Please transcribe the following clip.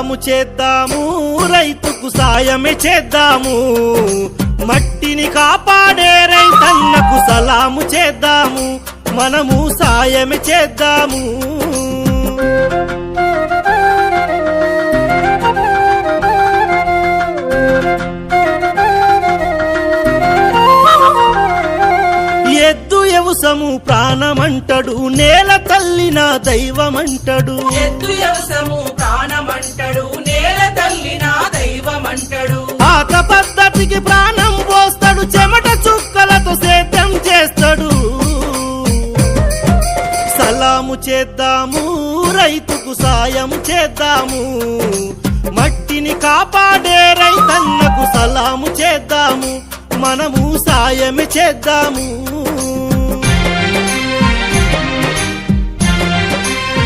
సలాము చేద్దాము, రైతుకు సాయమే చేద్దాము, మట్టిని కాపాడే రైతన్నకు సలాము చేద్దాము, మనము సాయమే చేద్దాము. ఎద్దు యవసము ప్రాణమంటడు, నేల తల్లిన దైవమంటడు. ఎద్దు యవసము ప్రాణమంటడు, నేల తల్లిన దైవమంటడు. పాత పద్ధతికి ప్రాణం పోస్తాడు, చెమట చుక్కలతో సేద్యం చేస్తాడు. సలాము చేద్దాము, రైతుకు సాయం చేద్దాము, మట్టిని కాపాడే రైతన్నకు సలాము చేద్దాము, మనము సాయమే చేద్దాము.